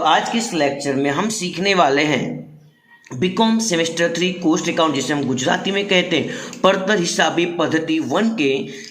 आज के इस लेक्चर में हम सीखने वाले हैं बीकॉम सेमेस्टर 3 कोस्ट अकाउंट, जिसे हम गुजराती में कहते हैं પડતર हिसाबी पद्धति 1 के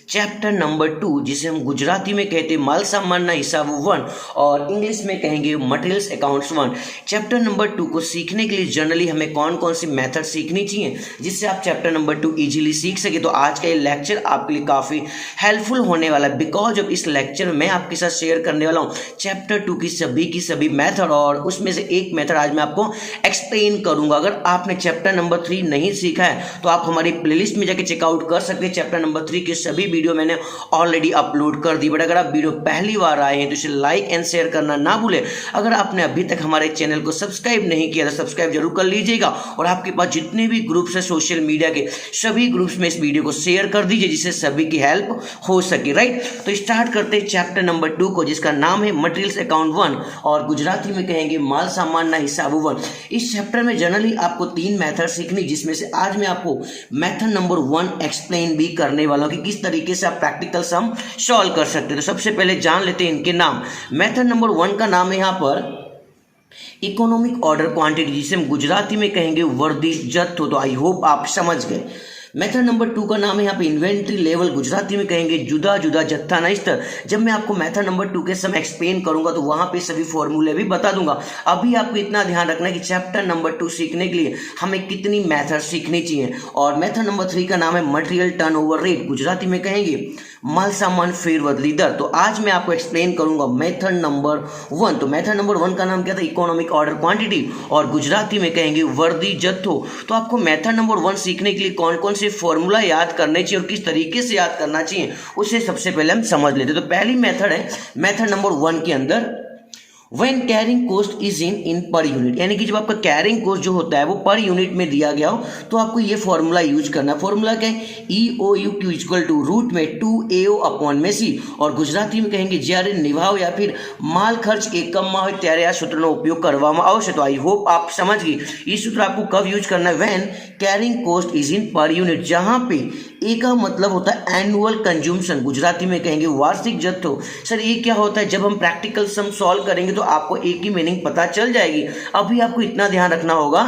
चैप्टर नंबर 2, जिसे हम गुजराती में कहते हैं माल सामानना हिसाबो 1 और इंग्लिश में कहेंगे मटेरियल्स अकाउंट्स 1। चैप्टर नंबर 2 को सीखने के लिए जनरली हमें कौन कौन सी मेथड सीखनी चाहिए जिससे आप चैप्टर नंबर 2 इजीली सीख सके। तो आज का ये लेक्चर आपके लिए काफ़ी हेल्पफुल होने वाला है, बिकॉज ऑफ इस लेक्चर में मैं आपके साथ शेयर करने वाला हूँ चैप्टर 2 की सभी मेथड, और उसमें से एक मेथड आज मैं आपको एक्सप्लेन करूँगा। अगर आपने चैप्टर नंबर 3 नहीं सीखा है तो आप हमारी प्लेलिस्ट में जाके चेकआउट कर सकते हैं। चैप्टर नंबर 3 के सभी वीडियो मैंने ऑलरेडी अपलोड कर दी, बट अगर आप वीडियो पहली बार आए हैं तो इसे लाइक एंड शेयर करना ना भूलें। अगर आपने अभी तक हमारे चैनल को सब्सक्राइब नहीं किया तो सब्सक्राइब जरूर कर लीजिएगा, और आपके पास जितने भी ग्रुप्स हैं सोशल मीडिया के सभी ग्रुप्स में इस वीडियो को शेयर कर दीजिए जिससे सभी की हेल्प हो सके। राइट, तो स्टार्ट करते हैं चैप्टर नंबर 2 को, जिसका नाम है मटेरियल्स अकाउंट 1 और गुजराती में कहेंगे माल सामानना हिसाबो 1। इस चैप्टर में जनरली आपको 3 मेथड सीखनी, जिसमें से आज मैं आपको मेथड नंबर 1 एक्सप्लेन भी करने वाला हूं कि किस तरीके से आप प्रैक्टिकल सम सॉल्व कर सकते हैं। तो सबसे पहले जान लेते हैं इनके नाम। मेथड नंबर 1 का नाम है यहां पर इकोनॉमिक ऑर्डर क्वांटिटी, जिसे हम गुजराती में कहेंगे वर्दी जत्थो। तो आई होप आप समझ गए। मेथड नंबर 2 का नाम है यहाँ पे इन्वेंट्री लेवल, गुजराती में कहेंगे जुदा जुदा जत्थाना स्तर। जब मैं आपको मेथड नंबर 2 के सम एक्सप्लेन करूंगा तो वहां पे सभी फॉर्मूले भी बता दूंगा। अभी आपको इतना ध्यान रखना है कि चैप्टर नंबर 2 सीखने के लिए हमें कितनी मेथड सीखनी चाहिए। और मेथड नंबर 3 का नाम है मटेरियल टर्नओवर रेट, गुजराती में कहेंगे माल सामान फेर बदली दर। तो आज मैं आपको एक्सप्लेन करूंगा मेथड नंबर 1। तो मेथड नंबर 1 का नाम क्या था? इकोनॉमिक ऑर्डर क्वांटिटी, और गुजराती में कहेंगे वर्दी जत्थो। तो आपको मेथड नंबर 1 सीखने के लिए कौन कौन से फॉर्मूला याद करने चाहिए और किस तरीके से याद करना चाहिए उसे सबसे पहले हम समझ लेते हैं। तो पहली मेथड है मेथड नंबर 1 के अंदर When carrying cost is in per unit, यानी कि जब आपका कैरिंग कॉस्ट जो होता है वो पर यूनिट में दिया गया हो तो आपको ये फॉर्मूला यूज करना है। फॉर्मूला क्या है? EOQ इक्वल टू रूट में 2AO अपॉन में C, और गुजराती में कहेंगे જ્યારે નિભાવ या फिर माल खर्च એકમમાં હોય ત્યારે આ સૂત્રનો ઉપયોગ કરવામાં આવશે। तो आई होप आप समझ गए। ये सूत्र आपको कब यूज करना है? When carrying cost is in per unit, जहां पे ए का मतलब होता है एनुअल कंज्यूमशन, गुजराती में कहेंगे वार्षिक जत्थो। सर ये क्या होता है? जब हम प्रैक्टिकल सम सॉल्व करेंगे तो आपको एक ही मीनिंग पता चल जाएगी। अभी आपको इतना ध्यान रखना होगा,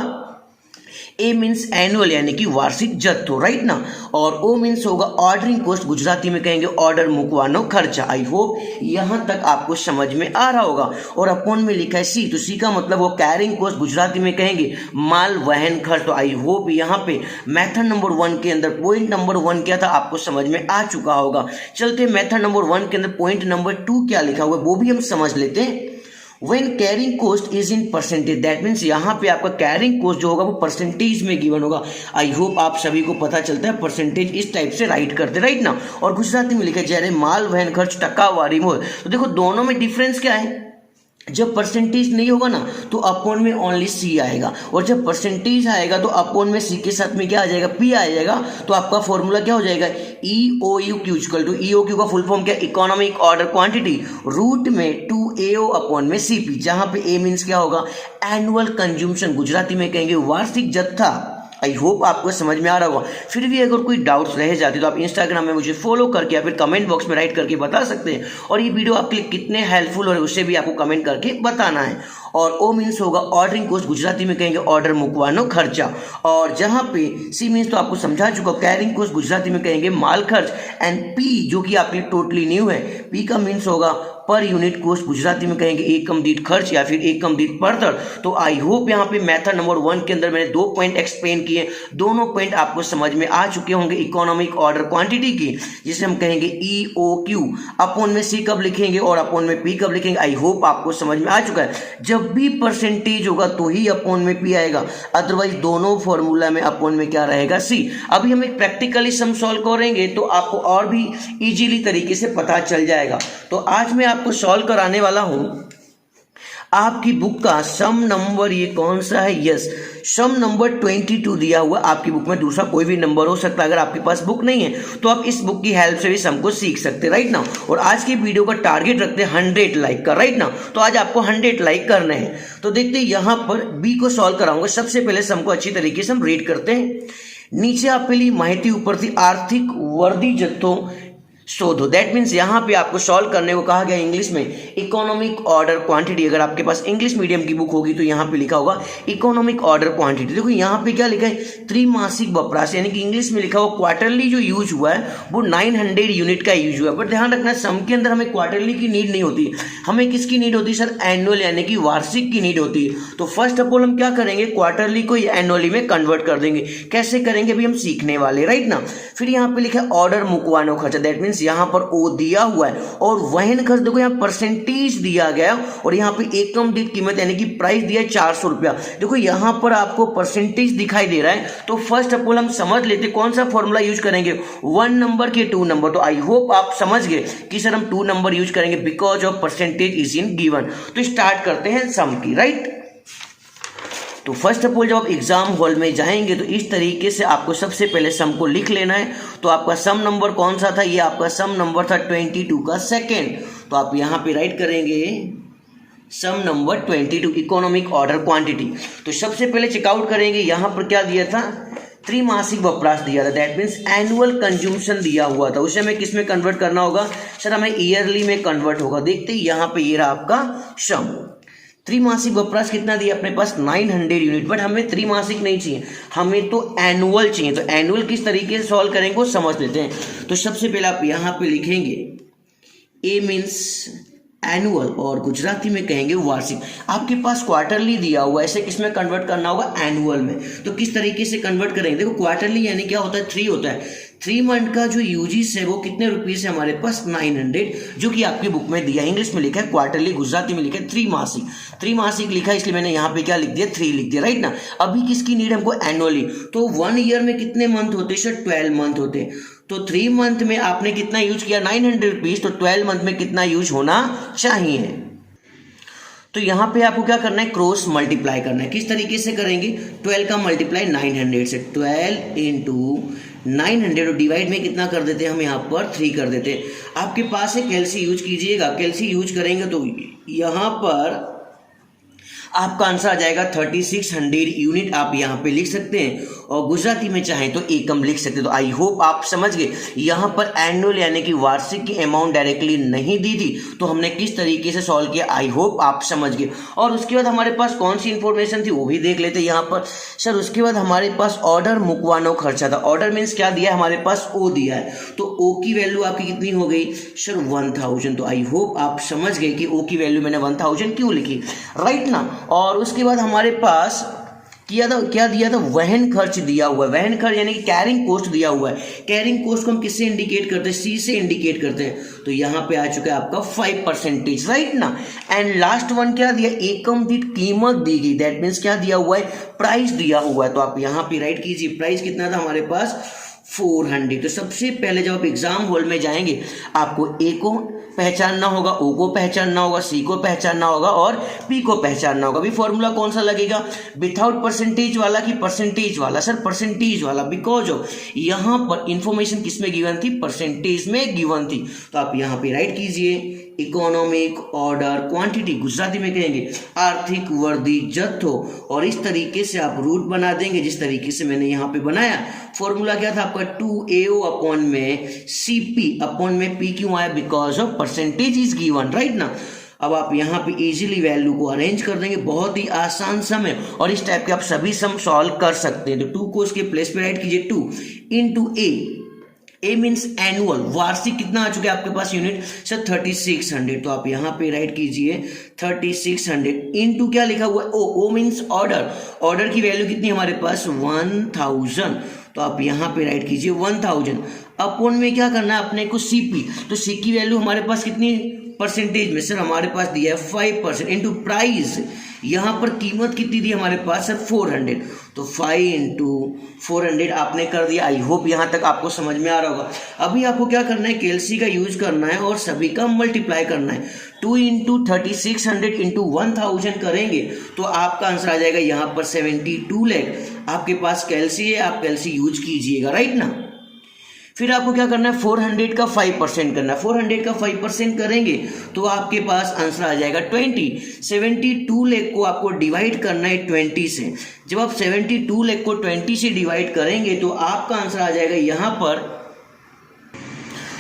ए मीन्स एनुअल यानी कि वार्षिक जत्थो, राइट ना, और ओ मीन्स होगा ऑर्डरिंग कॉस्ट, गुजराती में कहेंगे ऑर्डर मुकवानो खर्चा। आई होप यहां तक आपको समझ में आ रहा होगा। और अपॉन में लिखा है सी, तो सी का मतलब वो कैरिंग कॉस्ट, गुजराती में कहेंगे माल वहन खर्च। तो आई होप यहां पे मेथड नंबर 1 के अंदर पॉइंट नंबर 1 क्या था आपको समझ में आ चुका होगा। चलते मेथड नंबर 1 के अंदर पॉइंट नंबर 2 क्या लिखा हुआ है वो भी हम समझ लेते हैं। When carrying cost is in percentage, that means यहाँ पे आपका कैरिंग कॉस्ट जो होगा वो परसेंटेज में गिवन होगा। आई होप आप सभी को पता चलता है परसेंटेज इस टाइप से राइट करते, राइट ना। और गुजराती में लिखा जाए माल वहन खर्च टकावारी में। तो देखो दोनों में डिफरेंस क्या है? जब परसेंटेज नहीं होगा ना तो अपॉन में ओनली सी आएगा, और जब परसेंटेज आएगा तो अपॉन में सी के साथ में क्या आ जाएगा? पी आ जाएगा। तो आपका फॉर्मूला क्या हो जाएगा? EOQ इक्वल टू, EOQ का फुल फॉर्म क्या? इकोनॉमिक ऑर्डर क्वांटिटी, रूट में 2AO अपॉन में CP, जहां पे ए मीन्स क्या होगा? एनुअल कंज्यूमशन, गुजराती में कहेंगे वार्षिक जत्था। आई होप आपको समझ में आ रहा होगा। फिर भी अगर कोई डाउट्स रह जाते तो आप इंस्टाग्राम में मुझे फॉलो करके या फिर कमेंट बॉक्स में राइट करके बता सकते हैं, और ये वीडियो आपके लिए कितने हेल्पफुल हो रहे उसे भी आपको कमेंट करके बताना है। और ओ मीन्स होगा ऑर्डरिंग कॉस्ट, गुजराती में कहेंगे ऑर्डर मुकवानो खर्चा, और जहां पे सी मीन्स तो आपको समझा चुका, कैरिंग कॉस्ट गुजराती में कहेंगे माल खर्च, एंड पी जो कि आपके लिए टोटली न्यू है, पी का मीन्स होगा पर यूनिट कॉस्ट, गुजराती में कहेंगे एकम दीठ खर्च या फिर एकम दीठ पड़तर। तो आई होप यहाँ पे मेथड नंबर 1 के अंदर मैंने 2 पॉइंट एक्सप्लेन किए, दोनों पॉइंट आपको समझ में आ चुके होंगे इकोनॉमिक ऑर्डर क्वांटिटी की, जिसे हम कहेंगे EOQ। अपॉन में सी कब लिखेंगे और अपॉन में पी कब लिखेंगे, आई होप आपको समझ में आ चुका है। जब भी परसेंटेज होगा तो ही अपॉन में पी आएगा, अदरवाइज दोनों फॉर्मूला में अपॉन में क्या रहेगा? सी। अभी हम एक प्रैक्टिकली सम सॉल्व करेंगे तो आपको और भी इजीली तरीके से पता चल जाएगा। तो आज मैं आपको सॉल्व कराने वाला हूं आपकी बुक का सम नंबर, ये कौन सा है? यस, सम नंबर 22 दिया हुआ आपकी बुक में, दूसरा कोई भी नंबर हो सकता है। अगर आपके पास बुक नहीं है तो आप इस बुक की हेल्प से भी सम को सीख सकते हैं, राइट ना। और आज की वीडियो का टारगेट रखते हैं 100 लाइक का, राइट ना। तो आज आपको 100 लाइक करने हैं। तो देखते हैं यहां पर बी को सॉल्व कराऊंगा। सबसे पहले सम को अच्छी तरीके से हम रीड करते हैं। नीचे आपके लिए माहिती ऊपर थी, आर्थिक वर्दी जत्थों सो दो। दैट मीन्स यहाँ पे आपको सॉल्व करने को कहा गया इंग्लिश में इकोनॉमिक ऑर्डर क्वांटिटी। अगर आपके पास इंग्लिश मीडियम की बुक होगी तो यहाँ पे लिखा होगा इकोनॉमिक ऑर्डर क्वांटिटी। देखो यहाँ पे क्या लिखा है, त्रिमासिक वपराश, यानी कि इंग्लिश में लिखा हुआ क्वार्टरली जो यूज हुआ है वो 900 यूनिट का यूज हुआ है। बट ध्यान रखना सम के अंदर हमें क्वार्टरली की नीड नहीं होती, हमें किसकी नीड होती है सर, एनुअल यानी कि वार्षिक की नीड होती है। तो फर्स्ट ऑफ ऑल हम क्या करेंगे, क्वार्टरली को एनुअली में कन्वर्ट कर देंगे। कैसे करेंगे अभी हम सीखने वाले, राइट ना। फिर यहाँ पे लिखा है ऑर्डर मुकवानो खर्चा। दैट मीन्स यहाँ पर ओ दिया हुआ है और वहन खर्च देखो यहाँ परसेंटेज दिया गया और यहाँ पे एकम दीठ कीमत यानी कि प्राइस दिया है 400 रुपया। देखो यहाँ पर आपको परसेंटेज दिखाई दे रहा है। तो फर्स्ट ऑफ ऑल हम समझ लेते कौन सा फॉर्मूला यूज करेंगे, 1 नंबर के 2 नंबर। तो आई होप आप समझ गए कि सर हम 2 नंबर यूज करेंगे because of percentage is in given. तो स्टार्ट करते हैं सम की, राइट। तो फर्स्ट ऑफ ऑल जब आप एग्जाम हॉल में जाएंगे तो इस तरीके से आपको सबसे पहले सम को लिख लेना है। तो आपका सम नंबर कौन सा था, ये आपका सम नंबर था 22 का सेकेंड। तो आप यहाँ पे राइट करेंगे सम नंबर 22 इकोनॉमिक ऑर्डर क्वांटिटी। तो सबसे पहले चेकआउट करेंगे, यहाँ पर क्या दिया था, त्रिमासिक वपराश दिया था। दैट मीन्स एनुअल कंज्यूमशन दिया हुआ था, उसे हमें किस में कन्वर्ट करना होगा सर, हमें ईयरली में कन्वर्ट होगा। देखते ही यहाँ पे ये रहा आपका सम। त्रिमासिक वपराश कितना दिया अपने पास 900 यूनिट, बट हमें त्रिमासिक नहीं चाहिए, हमें तो एनुअल चाहिए। तो एनुअल किस तरीके से सॉल्व करेंगे वो समझ लेते हैं। तो सबसे पहले आप यहाँ पे लिखेंगे ए मीन्स एनुअल और गुजराती में कहेंगे वार्षिक। आपके पास क्वार्टरली दिया हुआ है, ऐसे किस में कन्वर्ट करना होगा, एनुअल में। तो किस तरीके से कन्वर्ट करेंगे, देखो क्वार्टरली यानी क्या होता है, 3 होता है। 3 मंथ का जो यूजीस है वो कितने रुपीस है हमारे पास 900, जो कि आपकी बुक में दिया है। इंग्लिश में लिखा है क्वार्टरली, गुजराती में लिखा है त्रिमासिक। त्रिमासिक लिखा है इसलिए मैंने यहाँ पे क्या लिख दिया, 3 लिख दिया, राइट ना। अभी किसकी नीड हमको, एनुअली। तो 1 ईयर में कितने मंथ होते सर, 12 मंथ होते। तो 3 मंथ में आपने कितना यूज किया 900 रुपीज, तो 12 मंथ में कितना यूज होना चाहिए। तो यहाँ पे आपको क्या करना है, क्रॉस मल्टीप्लाई करना है। किस तरीके से करेंगे, 12 का मल्टीप्लाई 900 से, 12 इंटू 900 और डिवाइड में कितना कर देते हैं हम यहाँ पर 3 कर देते हैं। आपके पास है कैलसी यूज कीजिएगा, कैलसी यूज करेंगे तो यहाँ पर आपका आंसर आ जाएगा 3600 यूनिट। आप यहाँ पे लिख सकते हैं और गुजराती में चाहें तो एकम लिख सकते हैं। तो आई होप आप समझ गए। यहाँ पर एनुअल यानी कि वार्षिक की अमाउंट डायरेक्टली नहीं दी थी, तो हमने किस तरीके से सॉल्व किया, आई होप आप समझ गए। और उसके बाद हमारे पास कौन सी इंफॉर्मेशन थी वो भी देख लेते हैं यहाँ पर सर। उसके बाद हमारे पास ऑर्डर मुकवानो खर्चा था। ऑर्डर मीन्स क्या दिया है हमारे पास, ओ दिया है। तो ओ की वैल्यू आपकी कितनी हो गई सर, 1000। तो आई होप आप समझ गए कि ओ की वैल्यू मैंने 1000 क्यों लिखी, राइट ना। और उसके बाद हमारे पास क्या दिया था, वहन खर्च दिया हुआ है। वहन खर्च यानी कि कैरिंग कॉस्ट दिया हुआ है। कैरिंग कॉस्ट को हम किससे इंडिकेट करते हैं, सी से इंडिकेट करते हैं। तो यहाँ पे आ चुका है आपका 5%, राइट ना। एंड लास्ट वन क्या दिया, एकम दीठ कीमत दी गई। दैट मीन्स क्या दिया हुआ है, प्राइस दिया हुआ है। तो आप यहाँ पे राइट कीजिए, प्राइस कितना था हमारे पास 400। तो सबसे पहले जब आप एग्जाम हॉल में जाएंगे आपको ए को पहचानना होगा, ओ को पहचानना होगा, सी को पहचानना होगा और पी को पहचानना होगा। अभी फॉर्मूला कौन सा लगेगा, विथआउट परसेंटेज वाला कि परसेंटेज वाला सर, परसेंटेज वाला। बिकॉज ऑफ यहाँ पर इंफॉर्मेशन किस में गिवन थी, परसेंटेज में गिवन थी। तो आप यहाँ पे राइट कीजिए इकोनॉमिक ऑर्डर क्वांटिटी, गुजराती में कहेंगे आर्थिक वर्दी जत्थो। और इस तरीके से आप रूट बना देंगे जिस तरीके से मैंने यहाँ पे बनाया। फॉर्मूला क्या था आपका 2AO अपॉन में CP अपॉन में P क्यों आया, because of percentage is given, right ना। अब आप यहाँ पे इजीली वैल्यू को अरेंज कर देंगे, बहुत ही आसान सम है और इस टाइप के आप सभी सम सॉल्व कर सकते हैं। तो 2 को उसके प्लेस पे राइट कीजिए, 2 इंटू ए मीन्स एनुअल, वार्षिक कितना आ चुका है आपके पास यूनिट सर 3600। तो आप यहाँ पे राइट कीजिए 3600 इंटू क्या लिखा हुआ है, ओ मीन्स ऑर्डर। ऑर्डर की वैल्यू कितनी हमारे पास 1000। तो आप यहाँ पे राइट कीजिए 1000 अपॉन में क्या करना है अपने को CP। तो सी की वैल्यू हमारे पास कितनी परसेंटेज में सर, हमारे पास दिया है 5% इंटू प्राइस। यहाँ पर कीमत कितनी दी हमारे पास सर 400। तो 5 इंटू 400 आपने कर दिया। आई होप यहाँ तक आपको समझ में आ रहा होगा। अभी आपको क्या करना है, कैलसी का यूज करना है और सभी का मल्टीप्लाई करना है। 2 इंटू 3600 इंटू 1000 करेंगे तो आपका आंसर आ जाएगा यहाँ पर 72 लाख। आपके पास कैलसी है, आप कैलसी यूज कीजिएगा, राइट ना। फिर आपको क्या करना है, 400 का 5% करना है। 400 का 5% करेंगे तो आपके पास आंसर आ जाएगा 20। 72 लाख को आपको डिवाइड करना है 20 से। जब आप 72 लाख को 20 से डिवाइड करेंगे तो आपका आंसर आ जाएगा यहाँ पर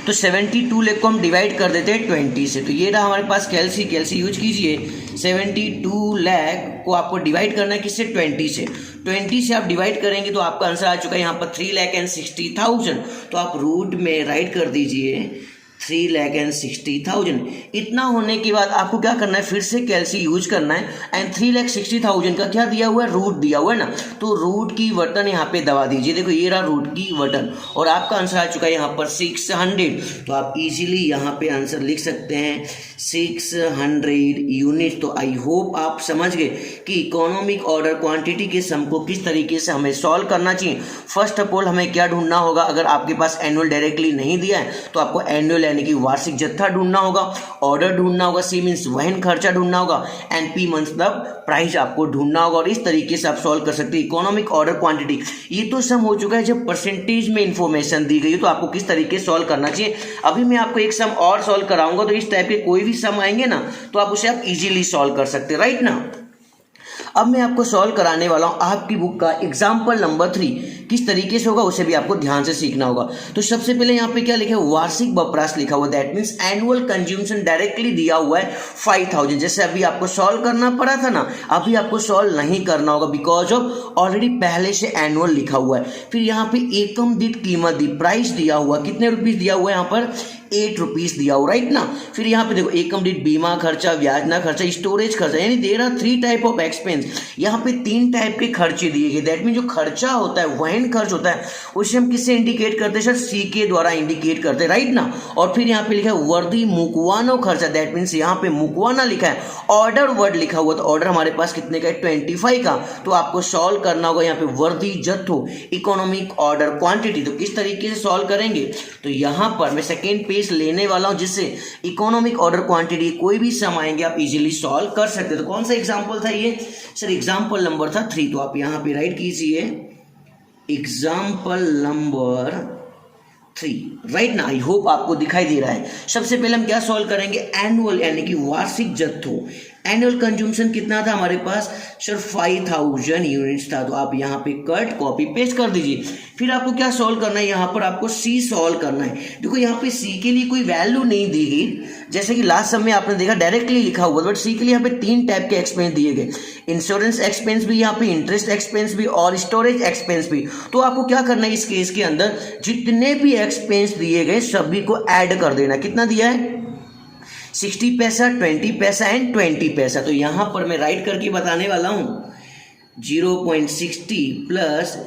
तो 72 लाख को हम डिवाइड कर देते हैं 20 से। तो ये रहा हमारे पास कैलसी यूज कीजिए। 72 लाख को आपको डिवाइड करना है किससे? 20 से। 20 से आप डिवाइड करेंगे तो आपका आंसर आ चुका है यहाँ पर 3,60,000। तो आप रूट में राइट कर दीजिए 3,60,000। इतना होने के बाद आपको क्या करना है? फिर से कैलसी यूज करना है एंड 3,60,000 का क्या दिया हुआ है? रूट दिया हुआ है ना। तो रूट की बटन यहाँ पे दबा दीजिए। देखो ये रहा रूट की बटन और आपका आंसर आ चुका है यहाँ पर 600। तो आप इजीली यहाँ पे आंसर लिख सकते हैं 600 यूनिट। तो आई होप आप समझ गए कि इकोनॉमिक ऑर्डर क्वांटिटी के सम को किस तरीके से हमें सॉल्व करना चाहिए। फर्स्ट ऑफ ऑल हमें क्या ढूंढना होगा? अगर आपके पास एनुअल डायरेक्टली नहीं दिया है तो आपको एनुअल यानी कि वार्षिक जत्था ढूंढना होगा, ऑर्डर ढूंढना होगा, सी मीन्स वहन खर्चा ढूंढना होगा एंड पी मतलब प्राइस आपको ढूंढना होगा। और इस तरीके से आप सॉल्व कर सकते हैं इकोनॉमिक ऑर्डर क्वांटिटी। ये तो सम हो चुका है जब परसेंटेज में इंफॉर्मेशन दी गई है तो आपको किस तरीके से सॉल्व करना चाहिए। अभी मैं आपको एक सम और सॉल्व कराऊंगा तो इस टाइप के कोई भी सम आएंगे ना तो आप उसे आप इजीली सॉल्व कर सकते हैं, राइट ना। अब मैं आपको सॉल्व कराने वाला हूं आपकी बुक का एग्जाम्पल नंबर 3। किस तरीके से होगा उसे भी आपको ध्यान से सीखना होगा। तो सबसे पहले यहाँ पे क्या लिखा है? वार्षिक वपराश लिखा हुआ, that means annual consumption directly दिया हुआ है 5,000। जैसे अभी आपको सॉल्व करना पड़ा था ना, अभी आपको सॉल्व नहीं करना होगा बिकॉज ऑफ ऑलरेडी पहले से एनुअल लिखा हुआ है। फिर यहाँ पे एकम दीठ कीमत दी, प्राइस दिया हुआ, कितने रुपीज दिया हुआ है यहाँ पर? 8 रुपीज दिया हुआ, राइट ना। फिर यहाँ पे देखो एकम दीठ बीमा खर्चा, ब्याजना खर्चा, स्टोरेज खर्चा, यानी there are 3 type of expense. यहाँ पे 3 टाइप के खर्चे दिए गए। दैट मीन जो खर्चा होता है, वहन खर्च होता है, उसे हम किससे इंडिकेट करते हैं सर? सी के द्वारा इंडिकेट करते हैं, राइट ना। और फिर यहाँ पे लिखा है वर्दी मुकवानो खर्चा, दैट मीन्स यहाँ पे मुकवाना लिखा है, ऑर्डर वर्ड लिखा हुआ। तो ऑर्डर हमारे पास कितने का है? 25 का। तो आपको सॉल्व करना होगा यहाँ पे वर्दी जत्थो, इकोनॉमिक ऑर्डर क्वांटिटी। तो किस तरीके से सॉल्व करेंगे? तो यहाँ पर मैं सेकेंड पेज लेने वाला हूं जिससे इकोनॉमिक ऑर्डर क्वांटिटी कोई भी सम आएंगे आप इजीली सॉल्व कर सकते हो। तो कौन सा एग्जांपल था ये सर? एग्जांपल नंबर था 3। तो आप यहां पे राइट कीजिए एग्जांपल नंबर 3, राइट ना। आई होप आपको दिखाई दे रहा है। सबसे पहले हम क्या सॉल्व करेंगे? एनुअल यानी कि वार्षिक जत्थों। एनुअल कंज्यूमशन कितना था हमारे पास सर? 5,000 यूनिट्स था। तो आप यहाँ पे कट कॉपी पेस्ट कर दीजिए। फिर आपको क्या सॉल्व करना है? यहाँ पर आपको सी सॉल्व करना है। देखो यहाँ पे सी के लिए कोई वैल्यू नहीं दी गई, जैसे कि लास्ट समय आपने देखा डायरेक्टली लिखा हुआ, बट सी के लिए यहाँ पे 3 टाइप के एक्सपेंस दिए गए। इंश्योरेंस एक्सपेंस भी, यहाँ पे इंटरेस्ट एक्सपेंस भी और स्टोरेज एक्सपेंस भी। तो आपको क्या करना है इस केस के अंदर? जितने भी एक्सपेंस दिए गए सभी को ऐड कर देना। कितना दिया है? 60 पैसा, 20 पैसा एंड 20 पैसा। तो यहां पर मैं राइट करके बताने वाला हूं 0.60 प्लस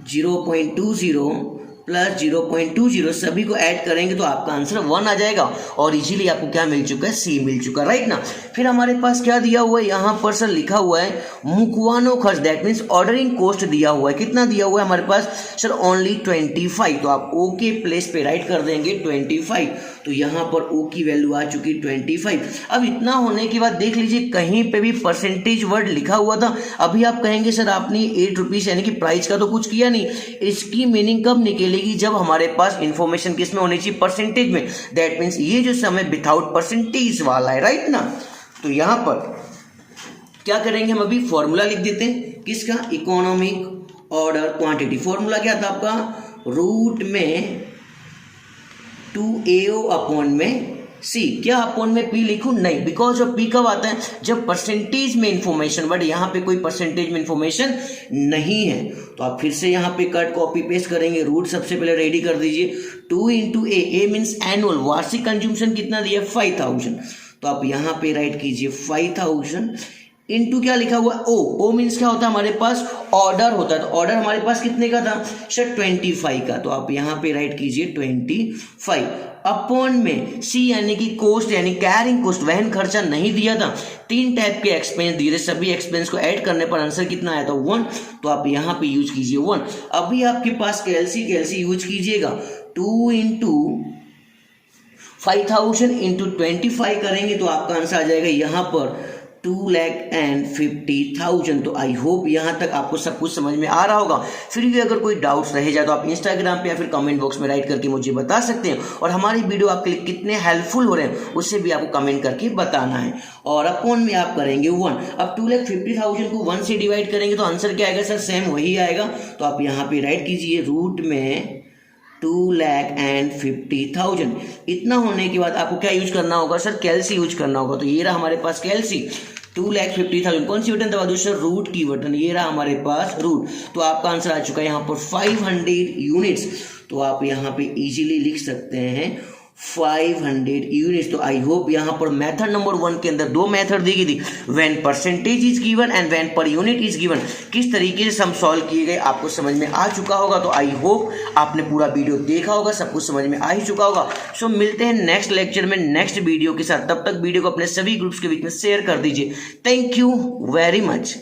0.20 प्लस 0.20 सभी को ऐड करेंगे तो आपका आंसर 1 आ जाएगा। और इजीली आपको क्या मिल चुका है? सी मिल चुका, राइट ना। फिर हमारे पास क्या दिया हुआ है? यहाँ पर सर लिखा हुआ है मुकवानो खर्च, दैट मीन्स ऑर्डरिंग कॉस्ट दिया हुआ है। कितना दिया हुआ है हमारे पास सर? ओनली 25। तो आप ओ के प्लेस पे राइट कर देंगे 25। तो यहाँ पर ओ की वैल्यू आ चुकी 25। अब इतना होने के बाद देख लीजिए कहीं पे भी परसेंटेज वर्ड लिखा हुआ था। अभी आप कहेंगे सर आपने 8 रुपीज यानी कि प्राइस का तो कुछ किया नहीं। इसकी मीनिंग कब निकलेगी? जब हमारे पास इंफॉर्मेशन किस में होनी चाहिए? परसेंटेज में। दैट मीन्स ये जो समय विदाउट परसेंटेज वाला है, राइट ना। तो यहां पर क्या करेंगे हम? अभी फॉर्मूला लिख देते हैं किसका? Economic order quantity. फॉर्मूला क्या था आपका? रूट में 2AO अपॉन में सी। क्या अपॉन में पी लिखूं? नहीं, बिकॉज ऑफ पी कब आता है? जब परसेंटेज में इंफॉर्मेशन, बट यहाँ पे कोई परसेंटेज में इंफॉर्मेशन नहीं है। तो आप फिर से यहाँ पे कट कॉपी पेस्ट करेंगे। रूट सबसे पहले रेडी कर दीजिए 2 इंटू ए मीन्स एनुअल, वार्षिक कंज्यूमशन कितना दिया? 5,000। तो आप यहाँ पे राइट कीजिए 5,000 इनटू क्या लिखा हुआ? ओ मीन्स क्या होता है हमारे पास? ऑर्डर होता है। तो ऑर्डर हमारे पास कितने का था सर? 25 का। तो आप यहाँ पे राइट कीजिए 25 अपॉन में सी यानी कि कोस्ट यानी कैरिंग कोस्ट, वहन खर्चा नहीं दिया था। 3 टाइप के एक्सपेंस दिए थे, सभी एक्सपेंस को ऐड करने पर आंसर कितना आया था? 1। तो आप यहाँ पे यूज कीजिए 1। अभी आपके पास कैलसी यूज कीजिएगा 2 इंटू 5,000 इंटू 25 करेंगे तो आपका आंसर आ जाएगा यहाँ पर 2,50,000। तो आई होप यहाँ तक आपको सब कुछ समझ में आ रहा होगा। फिर भी अगर कोई डाउट्स रह जाए तो आप इंस्टाग्राम पे या फिर कमेंट बॉक्स में राइट करके मुझे बता सकते हैं। और हमारी वीडियो आपके लिए कितने हेल्पफुल हो रहे हैं उससे भी आपको कमेंट करके बताना है। और अपॉन में आप करेंगे 1। अब 2,50,000 को 1 से डिवाइड करेंगे तो आंसर क्या आएगा सर? सेम वही आएगा। तो आप यहाँ पे राइट कीजिए रूट में 2,50,000। इतना होने के बाद आपको क्या यूज करना होगा सर? कैलसी यूज करना होगा। तो ये रहा हमारे पास कैलसी 2,50,000। कौन सी बटन दबा दो सर? रूट की बटन। ये रहा हमारे पास रूट। तो आपका आंसर आ चुका है यहाँ पर 500 यूनिट्स। तो आप यहाँ पे इजीली लिख सकते हैं 500 यूनिट्स। तो आई होप यहाँ पर मेथड नंबर 1 के अंदर 2 मेथड दी गई थी, when percentage is given and when per unit is given, किस तरीके से सम सॉल्व किए गए आपको समझ में आ चुका होगा। तो आई होप आपने पूरा वीडियो देखा होगा, सब कुछ समझ में आ ही चुका होगा। सो मिलते हैं नेक्स्ट लेक्चर में नेक्स्ट वीडियो के साथ। तब तक वीडियो को अपने सभी ग्रुप्स के बीच में शेयर कर दीजिए। Thank you very much.